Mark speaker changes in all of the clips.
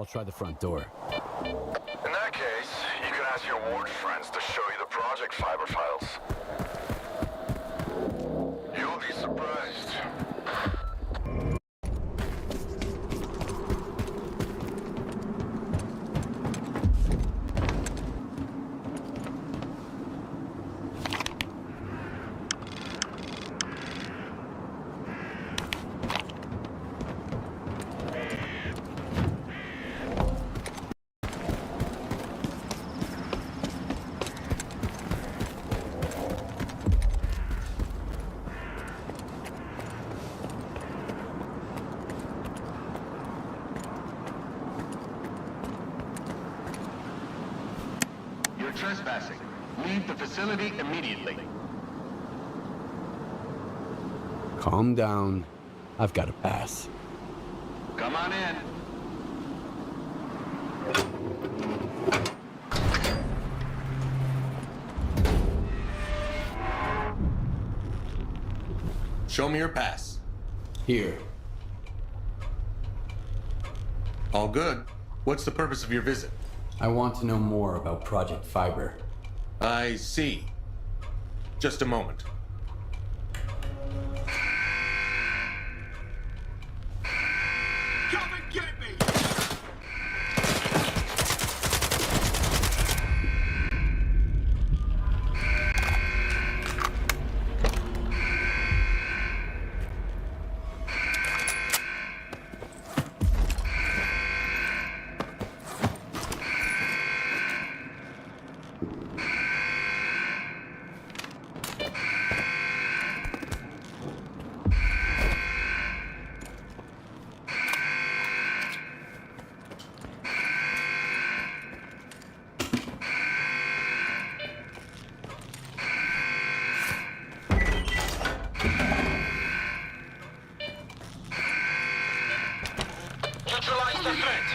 Speaker 1: I'll try the front door.
Speaker 2: In that case, you can ask your ward friends to show you the project fiber files. You'll be surprised.
Speaker 3: Trespassing. Leave the facility immediately.
Speaker 1: Calm down. I've got a pass.
Speaker 3: Come on in.
Speaker 4: Show me your pass.
Speaker 1: Here.
Speaker 4: All good. What's the purpose of your visit?
Speaker 1: I want to know more about Project Fiber.
Speaker 4: I see. Just a moment.
Speaker 5: Come and get me! Neutralize the threat!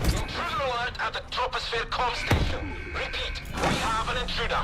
Speaker 5: Intruder alert at the Tropospheric Comm station. Repeat, we have an intruder.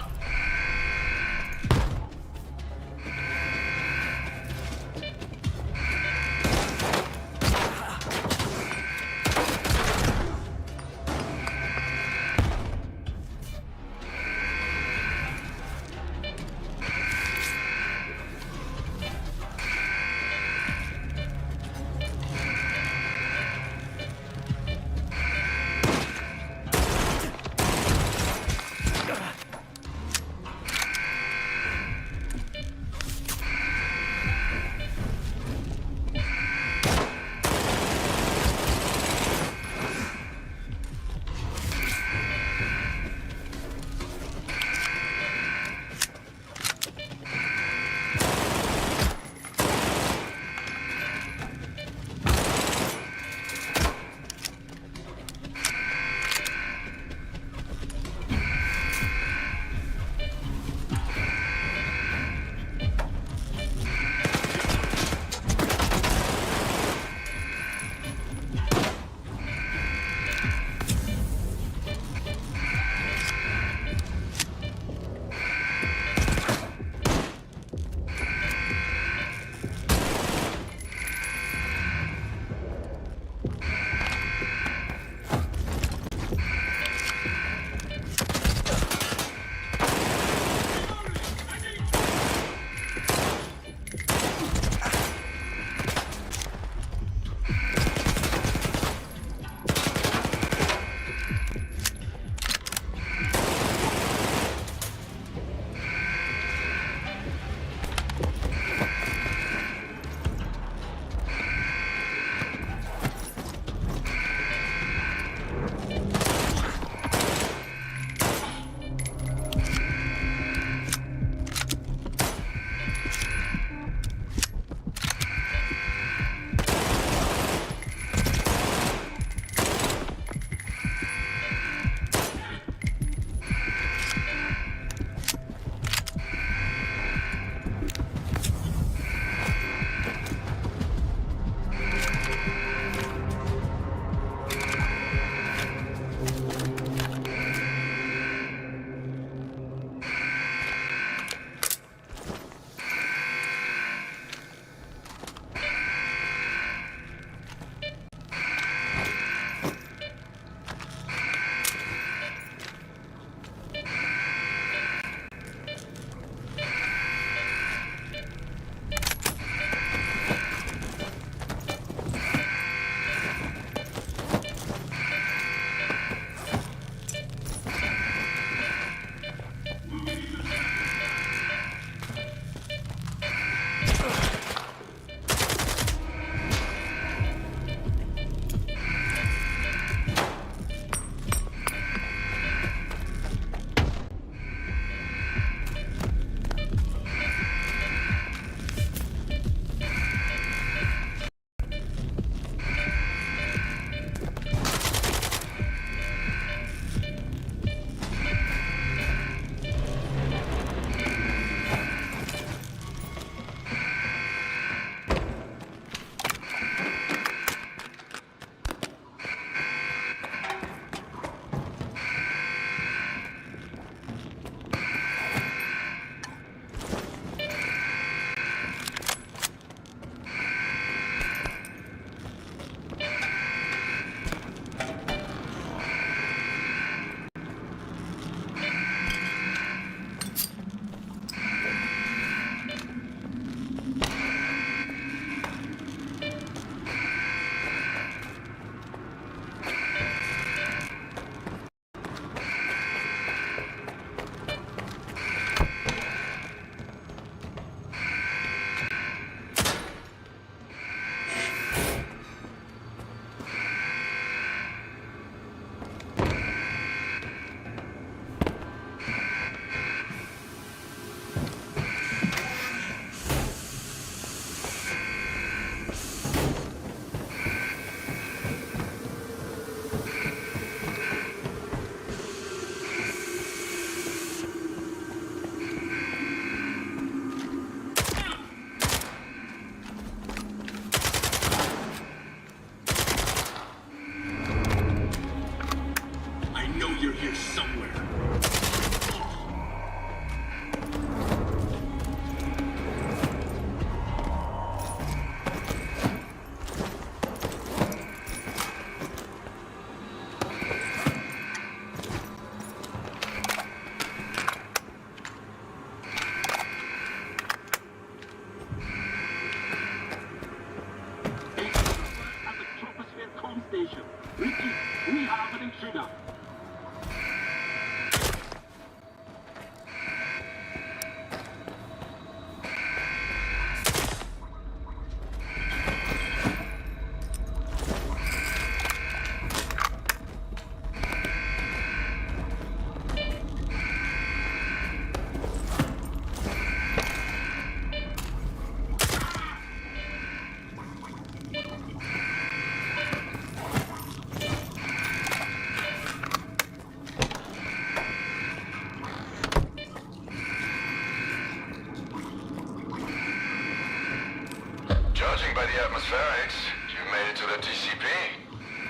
Speaker 2: the atmospherics. You made it to the TCP.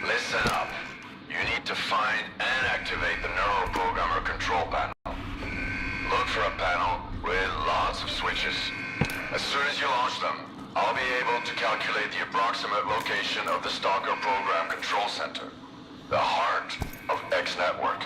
Speaker 2: Listen up. You need to find and activate the neuroprogrammer control panel. Look for a panel with lots of switches. As soon as you launch them, I'll be able to calculate the approximate location of the Stalker program control center. The heart of X Network.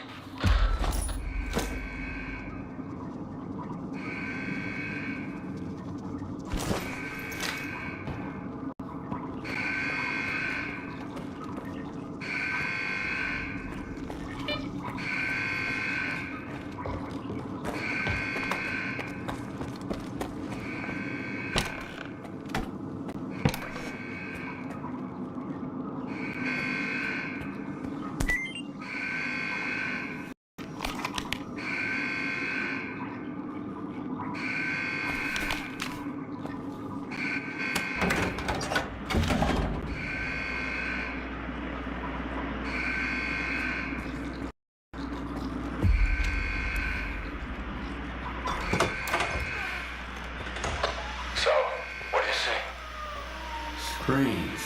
Speaker 1: Screens.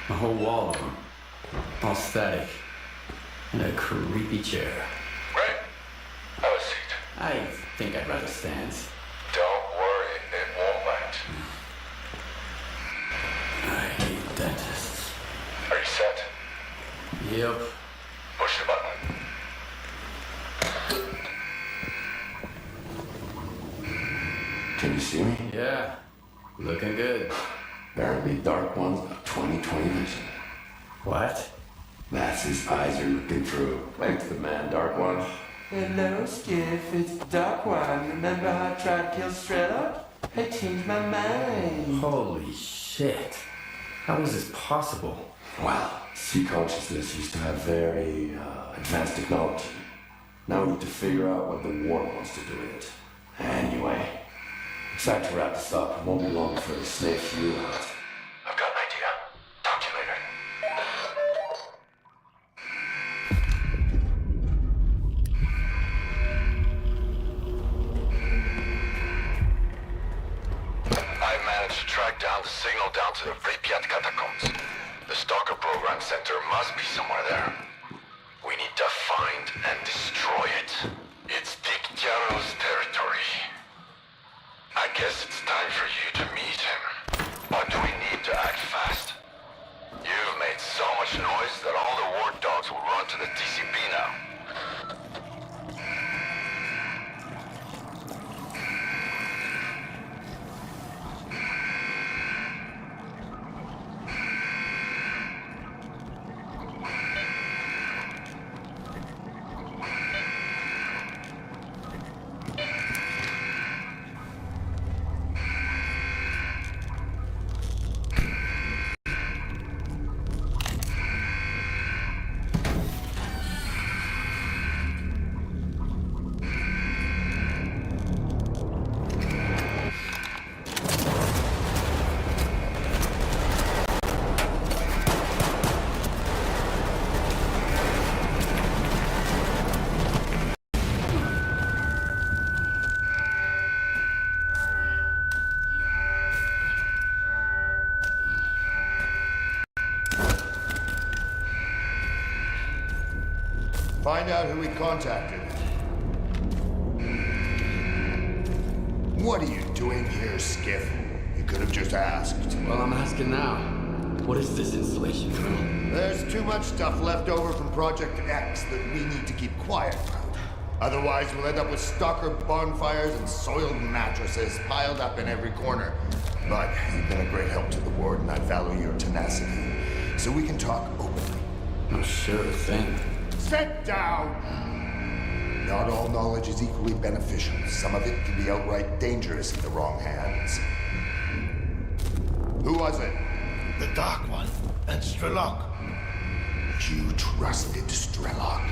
Speaker 1: A whole wall of them. All static. And a creepy chair.
Speaker 2: Right. Have a seat.
Speaker 1: I think I'd rather stand.
Speaker 2: Don't worry, it won't let.
Speaker 1: I hate dentists.
Speaker 2: Are you set?
Speaker 1: Yep.
Speaker 2: Push the button.
Speaker 6: Can you see me?
Speaker 1: Yeah. Looking good.
Speaker 6: Apparently Dark One's got 20/20 vision.
Speaker 1: What?
Speaker 6: That's his eyes are looking through. Thanks to the man, Dark One.
Speaker 7: Hello, Skiff. It's Dark One. Remember how I tried to kill Strelok? I changed my mind.
Speaker 1: Holy shit. How is this possible?
Speaker 6: Wow. Sea consciousness used to have very advanced technology. Now we need to figure out what the war wants to do with it. Anyway, it's time to wrap this up. It won't be long before they sniff you out.
Speaker 2: I've got an idea. Talk to you later. I managed to track down the signal down to the Pripyat catacombs. The Stalker program center must be somewhere there. We need to find and destroy it. It's T.C.P.R's territory. I guess it's time for you to meet him. But we need to act fast. You've made so much noise that all the war dogs will run to the TCP now.
Speaker 8: Find out who we contacted. What are you doing here, Skiff? You could have just asked.
Speaker 1: Well, I'm asking now. What is this installation, Colonel?
Speaker 8: There's too much stuff left over from Project X that we need to keep quiet about. Otherwise, we'll end up with stalker bonfires and soiled mattresses piled up in every corner. But you've been a great help to the Ward, and I value your tenacity. So we can talk openly.
Speaker 1: I'm sure thing.
Speaker 8: Sit down! Not all knowledge is equally beneficial. Some of it can be outright dangerous in the wrong hands. Who was it?
Speaker 9: The Dark One and Strelok.
Speaker 8: You trusted Strelok?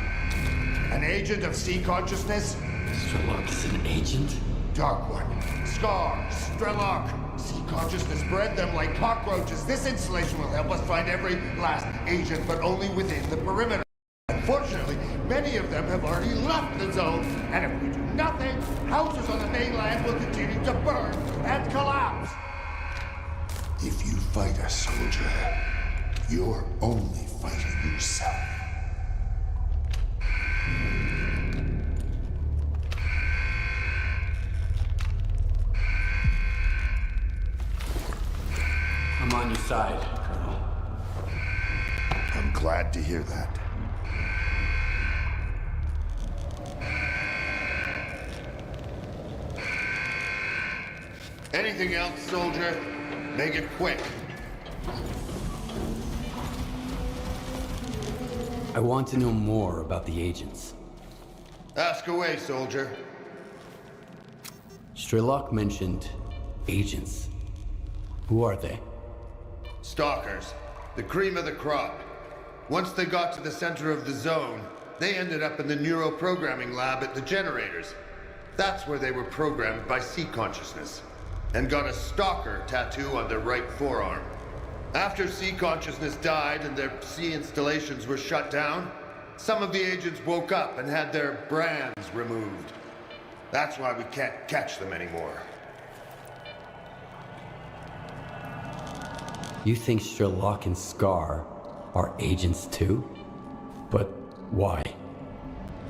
Speaker 8: An agent of sea consciousness?
Speaker 1: Strelok is an agent?
Speaker 8: Dark One, Scar, Strelok. Sea consciousness bred them like cockroaches. This installation will help us find every last agent, but only within the perimeter. Unfortunately, many of them have already left the zone, and if we do nothing, houses on the mainland will continue to burn and collapse. If you fight a soldier, you're only fighting yourself.
Speaker 1: I'm on your side, Colonel.
Speaker 8: I'm glad to hear that. Anything else, soldier? Make it quick.
Speaker 1: I want to know more about the agents.
Speaker 8: Ask away, soldier.
Speaker 1: Strelok mentioned agents. Who are they?
Speaker 8: Stalkers. The cream of the crop. Once they got to the center of the zone, they ended up in the neuroprogramming lab at the generators. That's where they were programmed by sea consciousness, and got a Stalker tattoo on their right forearm. After sea consciousness died and their sea installations were shut down, some of the agents woke up and had their brands removed. That's why we can't catch them anymore.
Speaker 1: You think Strelok and S.T.A.L.K.E.R are agents too? But why?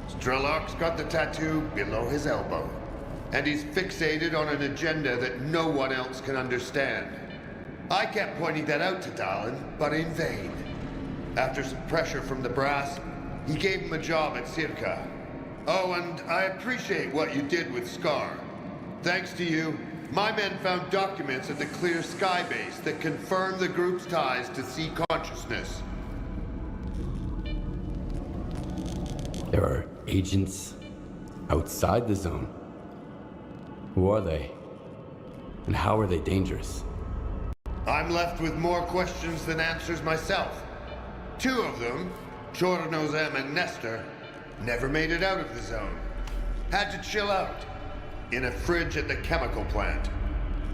Speaker 8: Strelok's got the tattoo below his elbow, and he's fixated on an agenda that no one else can understand. I kept pointing that out to Dallin, but in vain. After some pressure from the brass, he gave him a job at S.T.A.L.K.E.R. Oh, and I appreciate what you did with S.T.A.L.K.E.R. Thanks to you, my men found documents at the Clear Sky base that confirm the group's ties to sea consciousness.
Speaker 1: There are agents outside the zone. Who are they? And how are they dangerous?
Speaker 8: I'm left with more questions than answers myself. Two of them, Chornobyl and Nestor, never made it out of the zone. Had to chill out in a fridge at the chemical plant.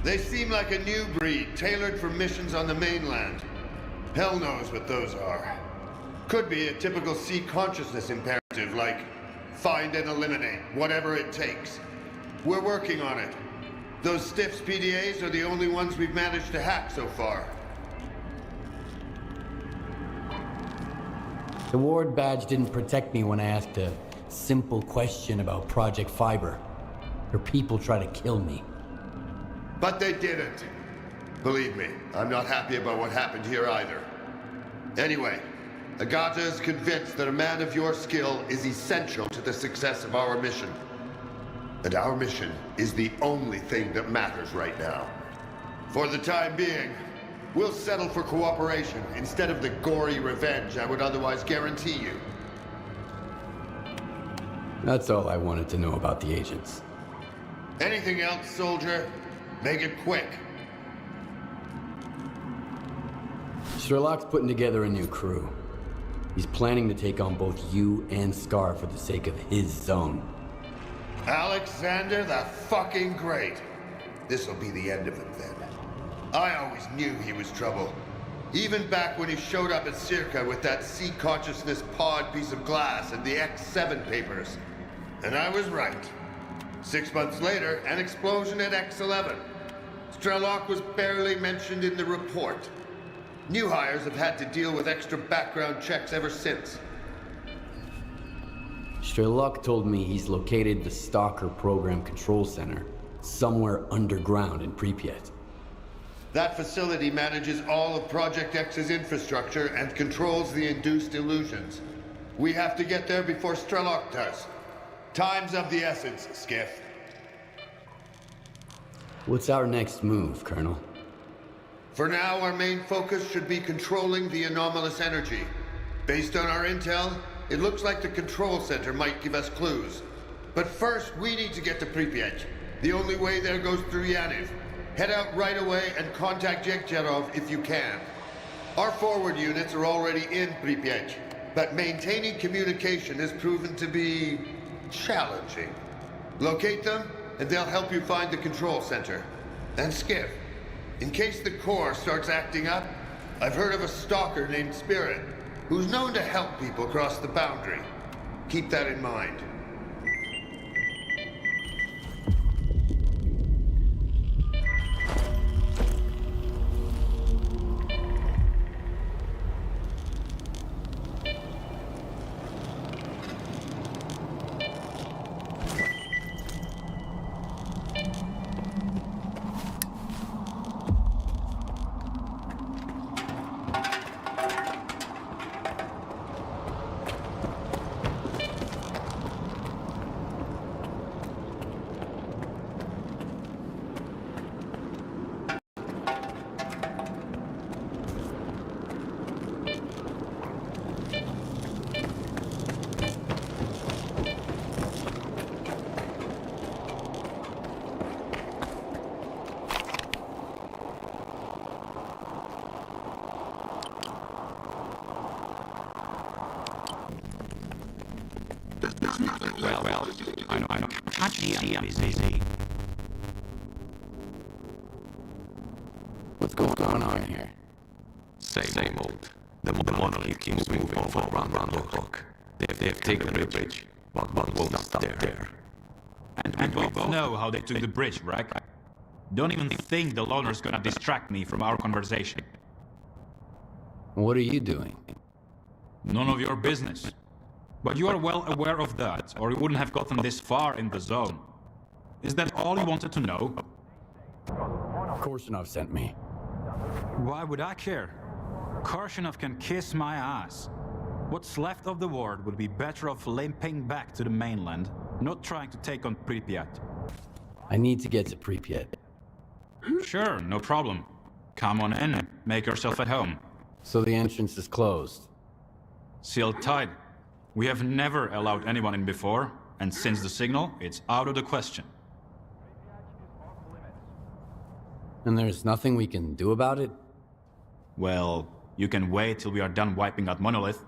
Speaker 8: They seem like a new breed, tailored for missions on the mainland. Hell knows what those are. Could be a typical sea consciousness imperative, like find and eliminate, whatever it takes. We're working on it. Those Stiffs PDAs are the only ones we've managed to hack so far.
Speaker 1: The ward badge didn't protect me when I asked a simple question about Project Fiber. Your people try to kill me.
Speaker 8: But they didn't. Believe me, I'm not happy about what happened here either. Anyway, Agata is convinced that a man of your skill is essential to the success of our mission. And our mission is the only thing that matters right now. For the time being, we'll settle for cooperation instead of the gory revenge I would otherwise guarantee you.
Speaker 1: That's all I wanted to know about the agents.
Speaker 8: Anything else, soldier? Make it quick.
Speaker 1: Strelok's putting together a new crew. He's planning to take on both you and S.T.A.L.K.E.R for the sake of his zone.
Speaker 8: Alexander the fucking Great. This'll be the end of him then. I always knew he was trouble. Even back when he showed up at Circa with that sea consciousness pod piece of glass and the X7 papers. And I was right. 6 months later, an explosion at X11. Strelok was barely mentioned in the report. New hires have had to deal with extra background checks ever since.
Speaker 1: Strelok told me he's located the Stalker program control center somewhere underground in Pripyat.
Speaker 8: That facility manages all of Project X's infrastructure and controls the induced illusions. We have to get there before Strelok does. Time's of the essence, Skiff.
Speaker 1: What's our next move, Colonel?
Speaker 8: For now, our main focus should be controlling the anomalous energy. Based on our intel, it looks like the control center might give us clues. But first, we need to get to Pripyat. The only way there goes through Yaniv. Head out right away and contact Yekcherov if you can. Our forward units are already in Pripyat, but maintaining communication has proven to be challenging. Locate them, and they'll help you find the control center. And Skiff, in case the core starts acting up, I've heard of a stalker named Spirit, who's known to help people cross the boundary. Keep that in mind.
Speaker 10: Well, I know. Actually, I'm busy.
Speaker 1: What's going on here?
Speaker 10: Same old. The monolith keeps moving forward around the clock. They've taken the bridge, but won't stop there.
Speaker 11: And we both know how they took the bridge, right? Don't even think the loner's gonna distract me from our conversation.
Speaker 1: What are you doing?
Speaker 11: None of your business. But you are well aware of that, or you wouldn't have gotten this far in the zone. Is that all you wanted to know?
Speaker 1: Korshunov sent me.
Speaker 11: Why would I care? Korshunov can kiss my ass. What's left of the world would be better off limping back to the mainland, not trying to take on Pripyat.
Speaker 1: I need to get to Pripyat.
Speaker 11: Sure, no problem. Come on in, make yourself at home.
Speaker 1: So the entrance is closed.
Speaker 11: Sealed tight. We have never allowed anyone in before, and since the signal, it's out of the question.
Speaker 1: And there's nothing we can do about it?
Speaker 11: Well, you can wait till we are done wiping out Monolith.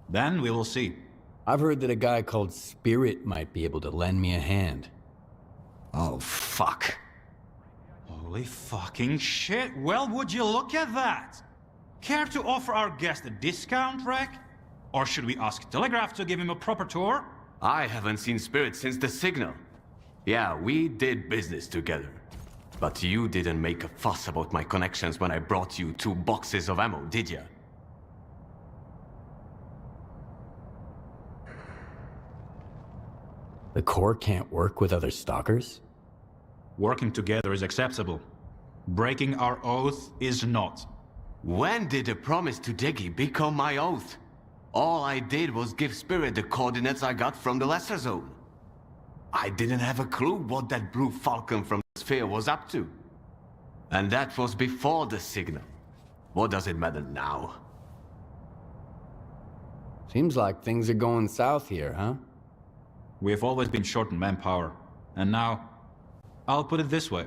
Speaker 11: Then we will see.
Speaker 1: I've heard that a guy called Spirit might be able to lend me a hand.
Speaker 10: Oh, fuck.
Speaker 11: Holy fucking shit, well, would you look at that? Care to offer our guest a discount, Rek? Or should we ask Telegraph to give him a proper tour?
Speaker 10: I haven't seen Spirit since the signal. Yeah, we did business together. But you didn't make a fuss about my connections when I brought you 2 boxes of ammo, did ya?
Speaker 1: The Corps can't work with other stalkers?
Speaker 11: Working together is acceptable. Breaking our oath is not.
Speaker 10: When did the promise to Diggy become my oath? All I did was give Spirit the coordinates I got from the Lesser Zone. I didn't have a clue what that blue falcon from the sphere was up to. And that was before the signal. What does it matter now?
Speaker 1: Seems like things are going south here, huh?
Speaker 11: We have always been short on manpower. And now, I'll put it this way.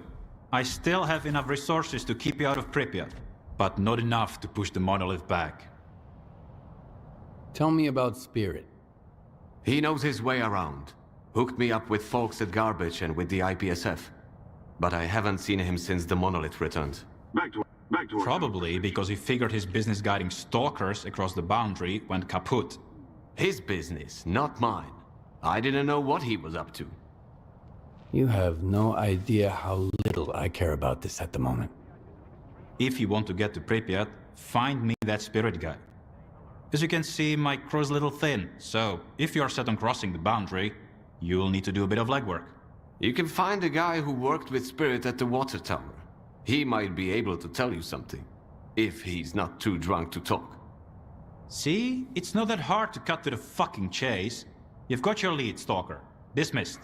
Speaker 11: I still have enough resources to keep you out of Pripyat, but not enough to push the monolith back.
Speaker 1: Tell me about Spirit.
Speaker 10: He knows his way around. Hooked me up with folks at Garbage and with the IPSF. But I haven't seen him since the monolith returned.
Speaker 3: Back to
Speaker 11: Probably because he figured his business guiding stalkers across the boundary went kaput.
Speaker 10: His business, not mine. I didn't know what he was up to.
Speaker 1: You have no idea how little I care about this at the moment.
Speaker 11: If you want to get to Pripyat, find me that Spirit guy. As you can see, my crew's a little thin, so if you're set on crossing the boundary, you'll need to do a bit of legwork.
Speaker 10: You can find a guy who worked with Spirit at the water tower. He might be able to tell you something, if he's not too drunk to talk.
Speaker 11: See? It's not that hard to cut to the fucking chase. You've got your lead, Stalker. Dismissed.